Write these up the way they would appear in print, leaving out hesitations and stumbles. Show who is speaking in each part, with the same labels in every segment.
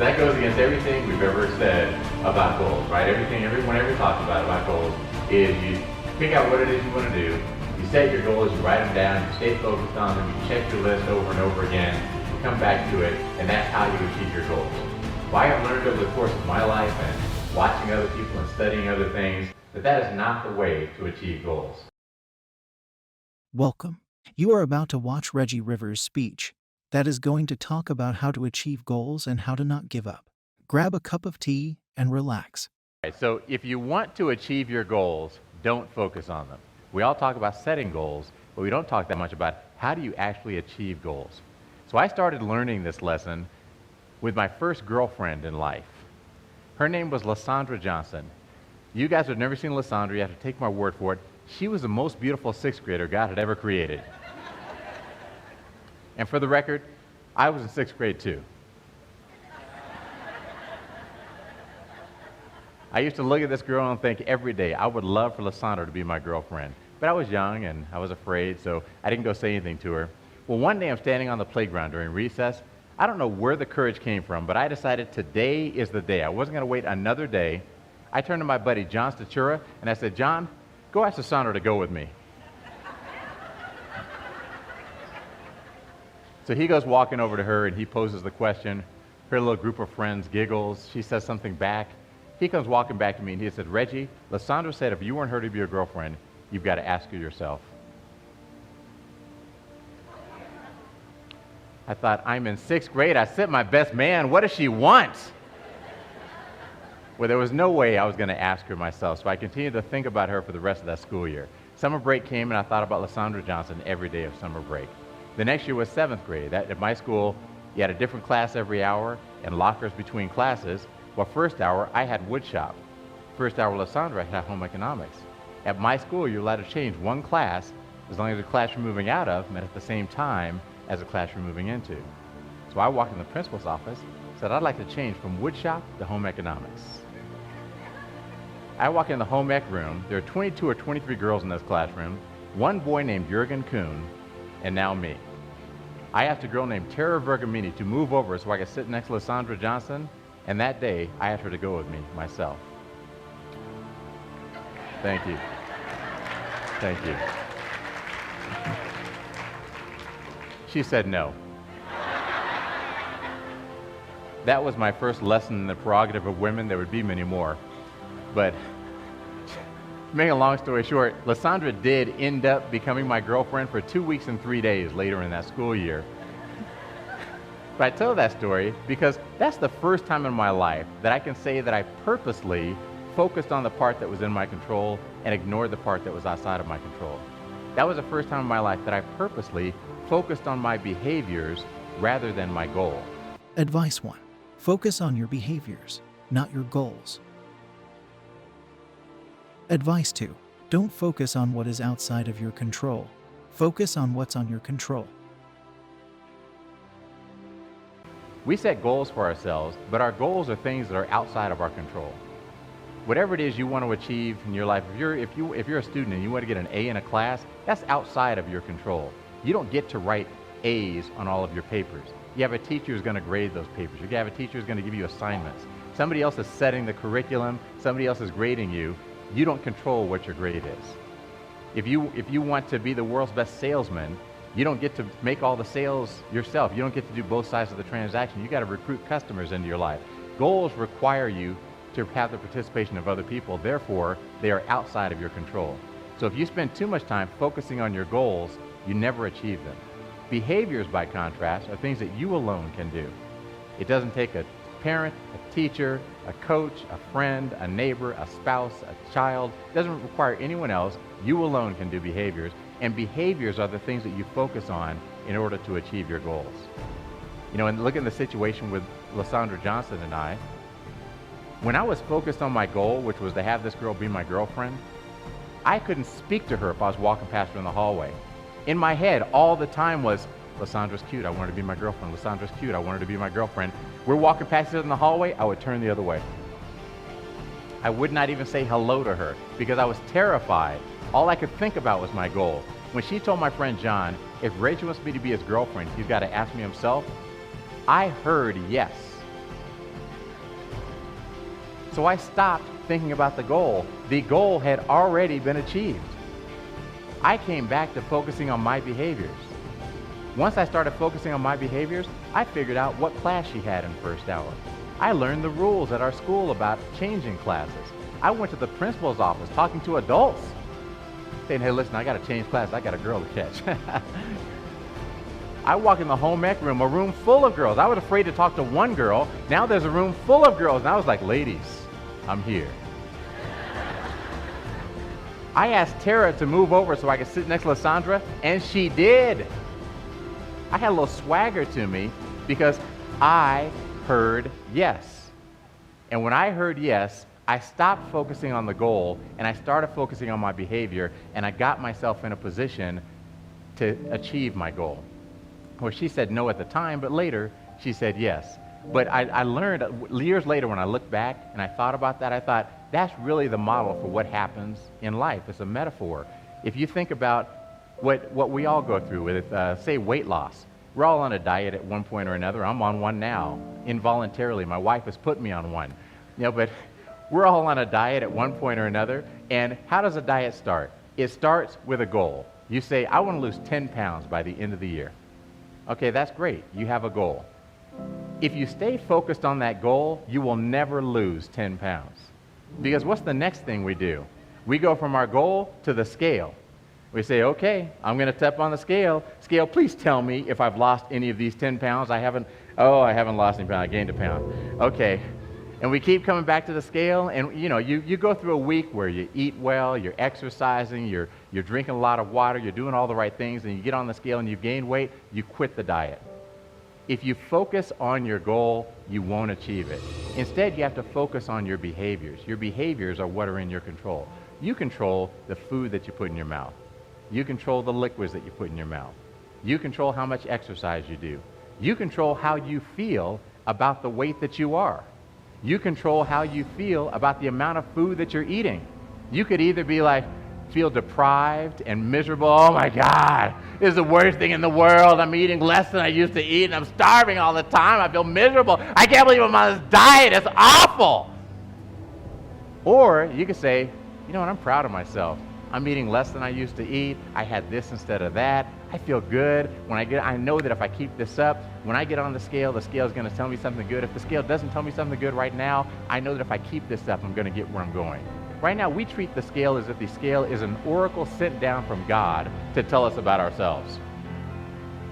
Speaker 1: That goes against everything we've ever said about goals, right? Everything everyone ever talks about goals is you pick out what it is you want to do, you set your goals, you write them down, you stay focused on them, you check your list over and over again, you come back to it, and that's how you achieve your goals. Well, I have learned over the course of my life and watching other people and studying other things that that is not the way to achieve goals.
Speaker 2: Welcome. You are about to watch Reggie Rivers' speech that is going to talk about how to achieve goals and how to not give up. Grab a cup of tea and relax.
Speaker 1: Right, so if you want to achieve your goals, don't focus on them. We all talk about setting goals, but we don't talk that much about how do you actually achieve goals. So I started learning this lesson with my first girlfriend in life. Her name was Lysandra Johnson. You guys have never seen Lysandra, you have to take my word for it. She was the most beautiful sixth grader God had ever created. And for the record, I was in sixth grade too. I used to look at this girl and think every day, I would love for Lysandra to be my girlfriend. But I was young and I was afraid, so I didn't go say anything to her. Well, one day I'm standing on the playground during recess. I don't know where the courage came from, but I decided today is the day. I wasn't going to wait another day. I turned to my buddy, John Statura, and I said, John, go ask Lysandra to go with me. So he goes walking over to her and he poses the question. Her little group of friends giggles. She says something back. He comes walking back to me and he said, Reggie, Lysandra said if you want her to be your girlfriend, you've got to ask her yourself. I thought, I'm in sixth grade. I sent my best man. What does she want? Well, there was no way I was going to ask her myself, so I continued to think about her for the rest of that school year. Summer break came and I thought about Lysandra Johnson every day of summer break. The next year was seventh grade. At my school, you had a different class every hour and lockers between classes. Well, first hour, I had wood shop. First hour, Lysandra had home economics. At my school, you're allowed to change one class as long as the class you're moving out of met at the same time as the class you're moving into. So I walked in the principal's office, said I'd like to change from wood shop to home economics. I walk in the home ec room. There are 22 or 23 girls in this classroom, one boy named Jurgen Kuhn, and now me. I asked a girl named Tara Vergamini to move over so I could sit next to Lysandra Johnson, and that day, I asked her to go with me myself. Thank you. Thank you. She said no. That was my first lesson in the prerogative of women. There would be many more. But to make a long story short, Lysandra did end up becoming my girlfriend for 2 weeks and 3 days later in that school year. But I tell that story because that's the first time in my life that I can say that I purposely focused on the part that was in my control and ignored the part that was outside of my control. That was the first time in my life that I purposely focused on my behaviors rather than my goal.
Speaker 2: Advice 1. Focus on your behaviors, not your goals. Advice 2. Don't focus on what is outside of your control. Focus on what's on your control.
Speaker 1: We set goals for ourselves, but our goals are things that are outside of our control. Whatever it is you want to achieve in your life, if you're a student and you want to get an A in a class, that's outside of your control. You don't get to write A's on all of your papers. You have a teacher who's going to grade those papers. You have a teacher who's going to give you assignments. Somebody else is setting the curriculum. Somebody else is grading you. You don't control what your grade is. If you want to be the world's best salesman, you don't get to make all the sales yourself. You don't get to do both sides of the transaction. You got to recruit customers into your life. Goals require you to have the participation of other people. Therefore, they are outside of your control. So if you spend too much time focusing on your goals, you never achieve them. Behaviors, by contrast, are things that you alone can do. It doesn't take a parent, a teacher, a coach, a friend, a neighbor, a spouse, a child. It doesn't require anyone else. You alone can do behaviors, and behaviors are the things that you focus on in order to achieve your goals. You know, and look at the situation with Lysandra Johnson and I. When I was focused on my goal, which was to have this girl be my girlfriend, I couldn't speak to her if I was walking past her in the hallway. In my head, all the time was, Lysandra's cute, I want her to be my girlfriend. Lysandra's cute, I want her to be my girlfriend. We're walking past each other in the hallway, I would turn the other way. I would not even say hello to her because I was terrified. All I could think about was my goal. When she told my friend John, if Reggie wants me to be his girlfriend, he's got to ask me himself, I heard yes. So I stopped thinking about the goal. The goal had already been achieved. I came back to focusing on my behaviors. Once I started focusing on my behaviors, I figured out what class she had in first hour. I learned the rules at our school about changing classes. I went to the principal's office talking to adults, saying, hey, listen, I got to change class. I got a girl to catch. I walked in the home ec room, a room full of girls. I was afraid to talk to one girl. Now there's a room full of girls. And I was like, ladies, I'm here. I asked Tara to move over so I could sit next to Lysandra, and she did. I had a little swagger to me because I heard yes. And when I heard yes, I stopped focusing on the goal and I started focusing on my behavior, and I got myself in a position to achieve my goal. Well, she said no at the time, but later she said yes. But I learned years later when I looked back and I thought about that, I thought that's really the model for what happens in life. It's a metaphor. If you think about what we all go through with, say, weight loss. We're all on a diet at one point or another. I'm on one now, involuntarily. My wife has put me on one. But we're all on a diet at one point or another. And how does a diet start? It starts with a goal. You say, I want to lose 10 pounds by the end of the year. Okay, that's great. You have a goal. If you stay focused on that goal, you will never lose 10 pounds. Because what's the next thing we do? We go from our goal to the scale. We say, okay, I'm going to step on the scale. Scale, please tell me if I've lost any of these 10 pounds. I haven't lost any pounds. I gained a pound. Okay. And we keep coming back to the scale, and you go through a week where you eat well, you're exercising, you're drinking a lot of water, you're doing all the right things, and you get on the scale and you've gained weight, you quit the diet. If you focus on your goal, you won't achieve it. Instead, you have to focus on your behaviors. Your behaviors are what are in your control. You control the food that you put in your mouth. You control the liquids that you put in your mouth. You control how much exercise you do. You control how you feel about the weight that you are. You control how you feel about the amount of food that you're eating. You could either be like, feel deprived and miserable. Oh my God, this is the worst thing in the world. I'm eating less than I used to eat and I'm starving all the time. I feel miserable. I can't believe I'm on this diet. It's awful. Or you could say, you know what, I'm proud of myself. I'm eating less than I used to eat. I had this instead of that. I feel good. I know that if I keep this up, when I get on the scale is going to tell me something good. If the scale doesn't tell me something good right now, I know that if I keep this up, I'm going to get where I'm going. Right now, we treat the scale as if the scale is an oracle sent down from God to tell us about ourselves.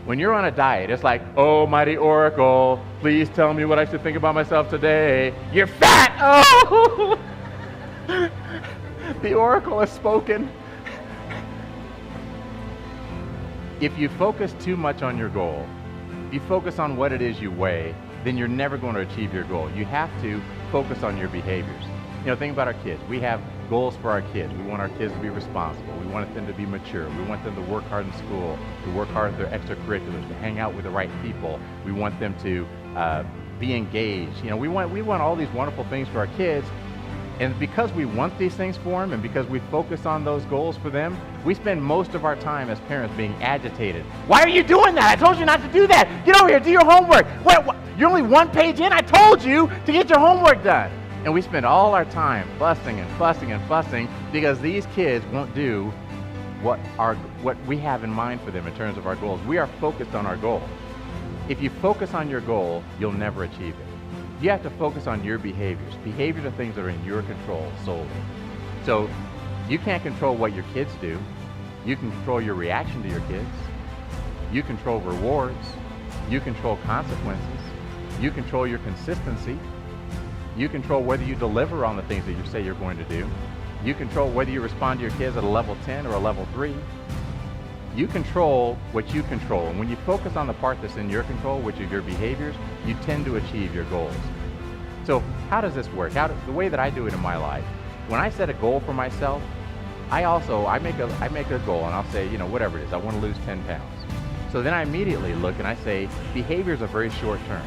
Speaker 1: When you're on a diet, it's like, oh, mighty oracle, please tell me what I should think about myself today. You're fat! Oh! The oracle has spoken. If you focus too much on your goal, if you focus on what it is you weigh, then you're never going to achieve your goal. You have to focus on your behaviors. Think about our kids. We have goals for our kids. We want our kids to be responsible. We want them to be mature. We want them to work hard in school, to work hard at their extracurriculars, to hang out with the right people. We want them to be engaged. We want all these wonderful things for our kids. And because we want these things for them and because we focus on those goals for them, we spend most of our time as parents being agitated. Why are you doing that? I told you not to do that. Get over here, do your homework. What? You're only one page in? I told you to get your homework done. And we spend all our time fussing and fussing and fussing because these kids won't do what we have in mind for them in terms of our goals. We are focused on our goal. If you focus on your goal, you'll never achieve it. You have to focus on your behaviors. Behaviors are things that are in your control solely. So you can't control what your kids do. You can control your reaction to your kids. You control rewards. You control consequences. You control your consistency. You control whether you deliver on the things that you say you're going to do. You control whether you respond to your kids at a level 10 or a level 3. You control what you control. And when you focus on the part that's in your control, which are your behaviors, you tend to achieve your goals. So how does this work? The way that I do it in my life, when I set a goal for myself, I make a goal and I'll say, whatever it is, I want to lose 10 pounds. So then I immediately look and I say, behaviors are very short term.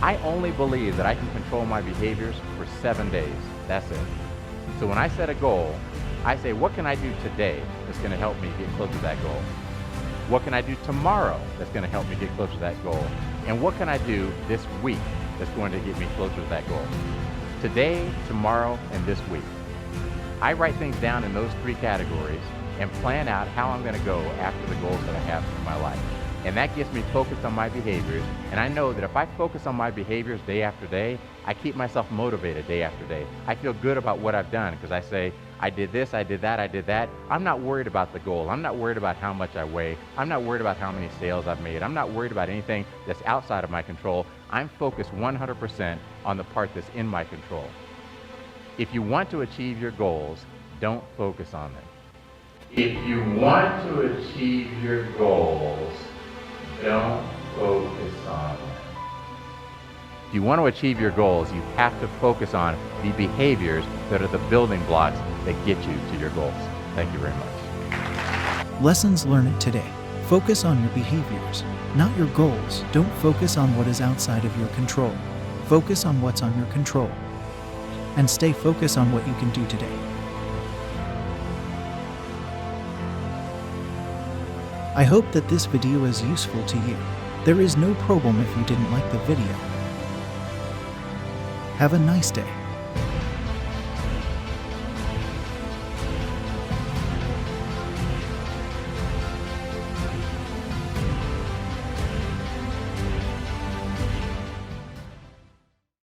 Speaker 1: I only believe that I can control my behaviors for 7 days. That's it. So when I set a goal, I say, what can I do today that's going to help me get closer to that goal? What can I do tomorrow that's going to help me get closer to that goal? And what can I do this week that's going to get me closer to that goal? today, tomorrow, and this week. I write things down in those 3 categories and plan out how I'm going to go after the goals that I have for my life. And that gets me focused on my behaviors. And I know that if I focus on my behaviors day after day, I keep myself motivated day after day. I feel good about what I've done because I say, I did this, I did that, I did that. I'm not worried about the goal. I'm not worried about how much I weigh. I'm not worried about how many sales I've made. I'm not worried about anything that's outside of my control. I'm focused 100% on the part that's in my control. If you want to achieve your goals, don't focus on them. If you want to achieve your goals, don't focus on them. If you want to achieve your goals, you have to focus on the behaviors that are the building blocks that get you to your goals. Thank you very much.
Speaker 2: Lessons learned today. Focus on your behaviors, not your goals. Don't focus on what is outside of your control. Focus on what's on your control. And stay focused on what you can do today. I hope that this video is useful to you. There is no problem if you didn't like the video. Have a nice day.